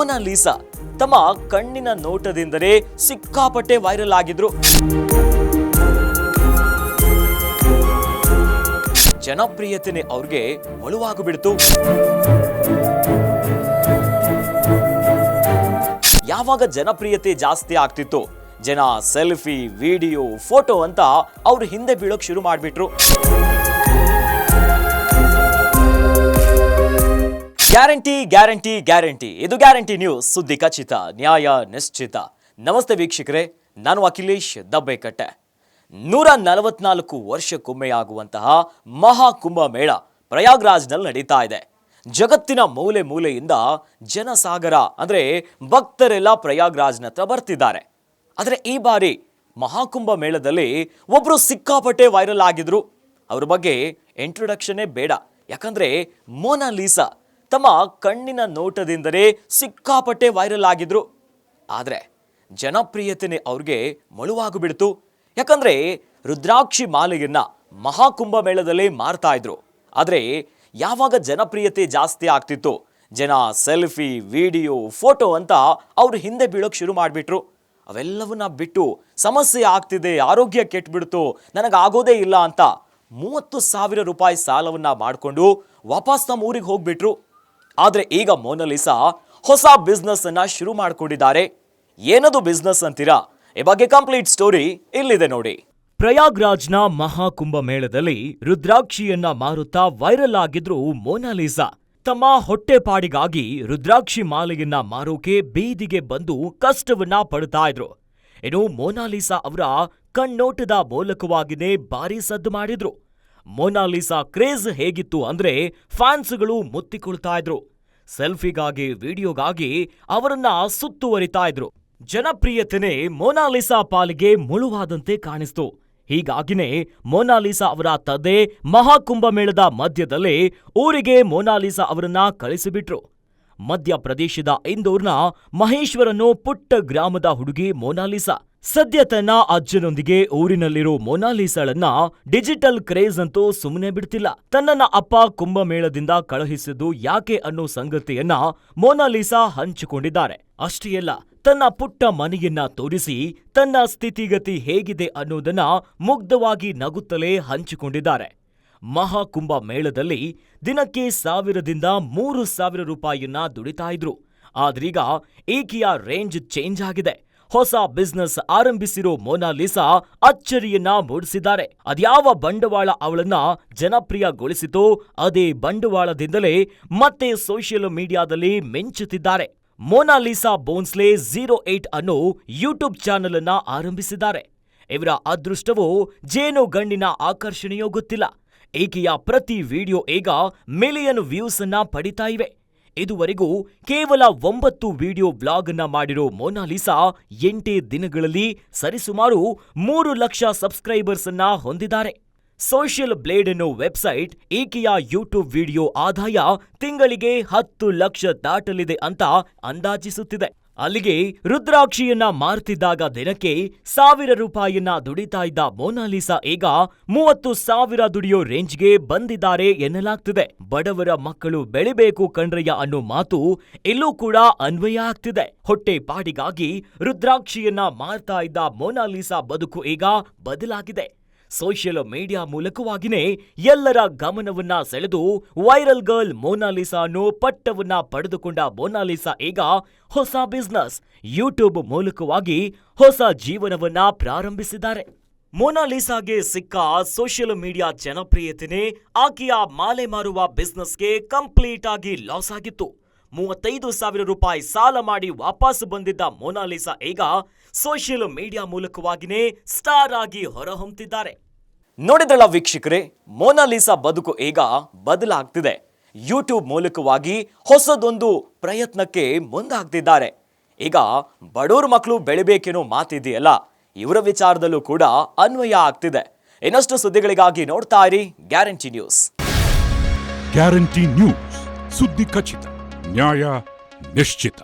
ಮೋನಾಲಿಸಾ ತಮ್ಮ ಕಣ್ಣಿನ ನೋಟದಿಂದಲೇ ಸಿಕ್ಕಾಪಟ್ಟೆ ವೈರಲ್ ಆಗಿದ್ರು. ಜನಪ್ರಿಯತೆ ಅವ್ರಿಗೆ ಮಳುವಾಗ್ಬಿಡ್ತು. ಯಾವಾಗ ಜನಪ್ರಿಯತೆ ಜಾಸ್ತಿ ಆಗ್ತಿತ್ತು, ಜನ ಸೆಲ್ಫಿ, ವಿಡಿಯೋ, ಫೋಟೋ ಅಂತ ಅವ್ರ ಹಿಂದೆ ಬೀಳೋಕ್ ಶುರು ಮಾಡ್ಬಿಟ್ರು. ಗ್ಯಾರಂಟಿ ಗ್ಯಾರಂಟಿ ಗ್ಯಾರಂಟಿ, ಇದು ಗ್ಯಾರಂಟಿ ನ್ಯೂಸ್. ಸುದ್ದಿ ಖಚಿತ, ನ್ಯಾಯ ನಿಶ್ಚಿತ. ನಮಸ್ತೆ ವೀಕ್ಷಕರೇ, ನಾನು ಅಖಿಲೇಶ್ ದಬ್ಬೆಕಟ್ಟೆ. 144 ವರ್ಷಕ್ಕೊಮ್ಮೆಯಾಗುವಂತಹ ಮಹಾಕುಂಭ ಮೇಳ ಪ್ರಯಾಗ್ರಾಜ್ನಲ್ಲಿ ನಡೀತಾ ಇದೆ. ಜಗತ್ತಿನ ಮೂಲೆ ಮೂಲೆಯಿಂದ ಜನಸಾಗರ ಅಂದ್ರೆ ಭಕ್ತರೆಲ್ಲ ಪ್ರಯಾಗ್ರಾಜ್ನ ಹತ್ರ ಬರ್ತಿದ್ದಾರೆ. ಆದರೆ ಈ ಬಾರಿ ಮಹಾಕುಂಭ ಮೇಳದಲ್ಲಿ ಒಬ್ರು ಸಿಕ್ಕಾಪಟ್ಟೆ ವೈರಲ್ ಆಗಿದ್ರು. ಅವ್ರ ಬಗ್ಗೆ ಇಂಟ್ರೊಡಕ್ಷನ್ನೇ ಬೇಡ, ಯಾಕಂದ್ರೆ ಮೋನಾಲಿಸಾ ತಮ್ಮ ಕಣ್ಣಿನ ನೋಟದಿಂದಲೇ ಸಿಕ್ಕಾಪಟ್ಟೆ ವೈರಲ್ ಆಗಿದ್ರು. ಆದರೆ ಜನಪ್ರಿಯತೆ ಅವ್ರಿಗೆ ಮಳುವಾಗ್ಬಿಡ್ತು. ಯಾಕಂದ್ರೆ ರುದ್ರಾಕ್ಷಿ ಮಾಲೆಯನ್ನ ಮಹಾಕುಂಭ ಮೇಳದಲ್ಲೇ ಮಾರ್ತಾ ಇದ್ರು. ಆದರೆ ಯಾವಾಗ ಜನಪ್ರಿಯತೆ ಜಾಸ್ತಿ ಆಗ್ತಿತ್ತು, ಜನ ಸೆಲ್ಫಿ, ವಿಡಿಯೋ, ಫೋಟೋ ಅಂತ ಅವ್ರ ಹಿಂದೆ ಬೀಳೋಕ್ ಶುರು ಮಾಡಿಬಿಟ್ರು. ಅವೆಲ್ಲವನ್ನ ಬಿಟ್ಟು ಸಮಸ್ಯೆ ಆಗ್ತಿದೆ, ಆರೋಗ್ಯ ಕೆಟ್ಬಿಡ್ತು, ನನಗಾಗೋದೇ ಇಲ್ಲ ಅಂತ 30,000 ರೂಪಾಯಿ ಸಾಲವನ್ನ ಮಾಡಿಕೊಂಡು ವಾಪಸ್ ನಮ್ಮ ಊರಿಗೆ ಹೋಗ್ಬಿಟ್ರು. ಆದರೆ ಈಗ ಮೋನಾಲಿಸಾ ಹೊಸ ಬಿಸ್ನೆಸ್ ಅನ್ನ ಶುರು ಮಾಡ್ಕೊಂಡಿದ್ದಾರೆ. ಏನದು ಬಿಸ್ನೆಸ್ ಅಂತೀರಾ? ಈ ಬಗ್ಗೆ ಕಂಪ್ಲೀಟ್ ಸ್ಟೋರಿ ಇಲ್ಲಿದೆ ನೋಡಿ. ಪ್ರಯಾಗ್ರಾಜ್ನ ಮಹಾಕುಂಭ ಮೇಳದಲ್ಲಿ ರುದ್ರಾಕ್ಷಿಯನ್ನ ಮಾರುತ್ತಾ ವೈರಲ್ ಆಗಿದ್ರು ಮೋನಾಲಿಸಾ. ತಮ್ಮ ಹೊಟ್ಟೆಪಾಡಿಗಾಗಿ ರುದ್ರಾಕ್ಷಿ ಮಾಲೆಯನ್ನ ಮಾರೋಕೆ ಬೀದಿಗೆ ಬಂದು ಕಷ್ಟವನ್ನ ಪಡ್ತಾ ಇದ್ರು. ಇನ್ನು ಮೋನಾಲಿಸಾ ಅವರ ಕಣ್ಣೋಟದ ಮೂಲಕವಾಗಿನೇ ಭಾರಿ ಸದ್ದು ಮಾಡಿದ್ರು. ಮೋನಾಲಿಸಾ ಕ್ರೇಜ್ ಹೇಗಿತ್ತು ಅಂದ್ರೆ ಫ್ಯಾನ್ಸ್ಗಳು ಮುತ್ತಿಕೊಳ್ತಾ ಇದ್ರು. ಸೆಲ್ಫಿಗಾಗಿ, ವಿಡಿಯೋಗಾಗಿ ಅವರನ್ನ ಸುತ್ತುವರಿತಾ ಇದ್ರು. ಜನಪ್ರಿಯತೆನೇ ಮೋನಾಲಿಸಾ ಪಾಲಿಗೆ ಮುಳುವಾದಂತೆ ಕಾಣಿಸ್ತು. ಹೀಗಾಗಿನೇ ಮೋನಾಲಿಸಾ ಅವರ ತಂದೆ ಮಹಾಕುಂಭ ಮೇಳದ ಮಧ್ಯದಲ್ಲೇ ಊರಿಗೆ ಮೋನಾಲಿಸಾ ಅವರನ್ನ ಕಳಿಸಿಬಿಟ್ರು. ಮಧ್ಯಪ್ರದೇಶದ ಇಂದೋರ್ನ ಮಹೇಶ್ವರ್ ಅನ್ನೋ ಪುಟ್ಟ ಗ್ರಾಮದ ಹುಡುಗಿ ಮೋನಾಲಿಸಾ ಸದ್ಯ ತನ್ನ ಅಜ್ಜನೊಂದಿಗೆ ಊರಿನಲ್ಲಿರೋ ಮೋನಾಲಿಸಾಳನ್ನ ಡಿಜಿಟಲ್ ಕ್ರೇಜ್ ಅಂತೂ ಸುಮ್ಮನೆ ಬಿಡ್ತಿಲ್ಲ. ತನ್ನನ್ನ ಅಪ್ಪ ಕುಂಭಮೇಳದಿಂದ ಕಳುಹಿಸಿದ್ದು ಯಾಕೆ ಅನ್ನೋ ಸಂಗತಿಯನ್ನ ಮೋನಾಲಿಸಾ ಹಂಚಿಕೊಂಡಿದ್ದಾರೆ. ಅಷ್ಟೇ ಅಲ್ಲ, ತನ್ನ ಪುಟ್ಟ ಮನೆಯನ್ನ ತೋರಿಸಿ ತನ್ನ ಸ್ಥಿತಿಗತಿ ಹೇಗಿದೆ ಅನ್ನೋದನ್ನ ಮುಗ್ಧವಾಗಿ ನಗುತ್ತಲೇ ಹಂಚಿಕೊಂಡಿದ್ದಾರೆ. ಮಹಾಕುಂಭ ಮೇಳದಲ್ಲಿ ದಿನಕ್ಕೆ 1000ದಿಂದ 3,000 ರೂಪಾಯಿಯನ್ನ ದುಡಿತಾ ಇದ್ರು. ಆದ್ರೀಗ ಈಕೆಯ ರೇಂಜ್ ಚೇಂಜ್ ಆಗಿದೆ. ಹೊಸ ಬಿಸ್ನೆಸ್ ಆರಂಭಿಸಿರೋ ಮೋನಾಲಿಸಾ ಅಚ್ಚರಿಯನ್ನ ಮೂಡಿಸಿದ್ದಾರೆ. ಅದ್ಯಾವ ಬಂಡವಾಳ ಅವಳನ್ನ ಜನಪ್ರಿಯಗೊಳಿಸಿತೋ ಅದೇ ಬಂಡವಾಳದಿಂದಲೇ ಮತ್ತೆ ಸೋಷಿಯಲ್ ಮೀಡಿಯಾದಲ್ಲಿ ಮಿಂಚುತ್ತಿದ್ದಾರೆ. ಮೋನಾಲಿಸಾ ಬೋನ್ಸ್ಲೆ 08 ಅನ್ನೋ ಯೂಟ್ಯೂಬ್ ಚಾನೆಲ್ ಅನ್ನ ಆರಂಭಿಸಿದ್ದಾರೆ. ಇವರ ಅದೃಷ್ಟವೋ ಜೇನು ಗಣ್ಣಿನ ಆಕರ್ಷಣೆಯೋ ಗೊತ್ತಿಲ್ಲ. ಈಕೆಯ ಪ್ರತಿ ವಿಡಿಯೋ ಈಗ ಮಿಲಿಯನ್ ವ್ಯೂಸ್ ಅನ್ನ ಪಡಿತಾ ಇವೆ. ಇದುವರೆಗೂ ಕೇವಲ 9 ವಿಡಿಯೋ ಬ್ಲಾಗ್ ಅನ್ನ ಮಾಡಿರೋ ಮೋನಾಲಿಸಾ 8 ದಿನಗಳಲ್ಲಿ ಸರಿಸುಮಾರು 3 ಲಕ್ಷ ಸಬ್ಸ್ಕ್ರೈಬರ್ಸ್ ಅನ್ನ ಹೊಂದಿದ್ದಾರೆ. ಸೋಷಿಯಲ್ ಬ್ಲೇಡ್ ಅನ್ನೋ ವೆಬ್ಸೈಟ್ ಈಕೆಯ ಯೂಟ್ಯೂಬ್ ವಿಡಿಯೋ ಆದಾಯ ತಿಂಗಳಿಗೆ 10 ಲಕ್ಷ ದಾಟಲಿದೆ ಅಂತ ಅಂದಾಜಿಸುತ್ತಿದೆ. ಅಲ್ಲಿಗೆ ರುದ್ರಾಕ್ಷಿಯನ್ನ ಮಾರ್ತಿದ್ದಾಗ ದಿನಕ್ಕೆ 1000 ರೂಪಾಯಿಯನ್ನ ದುಡಿತಾ ಇದ್ದ ಮೋನಾಲಿಸಾ ಈಗ 30,000 ದುಡಿಯೋ ರೇಂಜ್ಗೆ ಬಂದಿದ್ದಾರೆ ಎನ್ನಲಾಗ್ತಿದೆ. ಬಡವರ ಮಕ್ಕಳು ಬೆಳಿಬೇಕು ಕಣ್ರಯ್ಯ ಅನ್ನೋ ಮಾತು ಇಲ್ಲೂ ಕೂಡ ಅನ್ವಯ ಆಗ್ತಿದೆ. ಹೊಟ್ಟೆ ಪಾಡಿಗಾಗಿ ರುದ್ರಾಕ್ಷಿಯನ್ನ ಮಾರ್ತಾ ಇದ್ದ ಮೋನಾಲಿಸಾ ಬದುಕು ಈಗ ಬದಲಾಗಿದೆ. ಸೋಷಿಯಲ್ ಮೀಡಿಯಾ ಮೂಲಕವಾಗಿನೇ ಎಲ್ಲರ ಗಮನವನ್ನ ಸೆಳೆದು ವೈರಲ್ ಗರ್ಲ್ ಮೋನಾಲಿಸಾ ಅನ್ನೋ ಪಟ್ಟವನ್ನ ಪಡೆದುಕೊಂಡ ಮೋನಾಲಿಸಾ ಈಗ ಹೊಸ ಬಿಸ್ನೆಸ್ ಯೂಟ್ಯೂಬ್ ಮೂಲಕವಾಗಿ ಹೊಸ ಜೀವನವನ್ನ ಪ್ರಾರಂಭಿಸಿದ್ದಾರೆ. ಮೋನಾಲಿಸಾಗೆ ಸಿಕ್ಕ ಸೋಷಿಯಲ್ ಮೀಡಿಯಾ ಜನಪ್ರಿಯತೆನೇ ಆಕೆಯ ಮಾಲೆ ಮಾರುವ ಬಿಸ್ನೆಸ್ಗೆ ಕಂಪ್ಲೀಟ್ ಆಗಿ ಲಾಸ್ ಆಗಿತ್ತು. 35,000 ರೂಪಾಯಿ ಸಾಲ ಮಾಡಿ ವಾಪಸ್ ಬಂದಿದ್ದ ಮೋನಾಲಿಸಾ ಈಗ ಸೋಷಿಯಲ್ ಮೀಡಿಯಾ ಮೂಲಕವಾಗಿನೇ ಸ್ಟಾರ್ ಆಗಿ ಹೊರಹೊಮ್ಮುತ್ತಿದ್ದಾರೆ. ನೋಡಿದ್ರಲ್ಲ ವೀಕ್ಷಕರೇ, ಮೋನಾಲಿಸಾ ಬದುಕು ಈಗ ಬದಲಾಗ್ತಿದೆ. ಯೂಟ್ಯೂಬ್ ಮೂಲಕವಾಗಿ ಹೊಸದೊಂದು ಪ್ರಯತ್ನಕ್ಕೆ ಮುಂದಾಗ್ತಿದ್ದಾರೆ. ಈಗ ಬಡವ್ರ ಮಕ್ಕಳು ಬೆಳಿಬೇಕೇನೋ ಮಾತಿದೆಯಲ್ಲ, ಇವರ ವಿಚಾರದಲ್ಲೂ ಕೂಡ ಅನ್ವಯ ಆಗ್ತಿದೆ. ಇನ್ನಷ್ಟು ಸುದ್ದಿಗಳಿಗಾಗಿ ನೋಡ್ತಾ ಇರಿ ಗ್ಯಾರಂಟಿ ನ್ಯೂಸ್. ಗ್ಯಾರಂಟಿ ನ್ಯೂಸ್, ಸುದ್ದಿ ಖಚಿತ, ನ್ಯಾಯ ನಿಶ್ಚಿತ.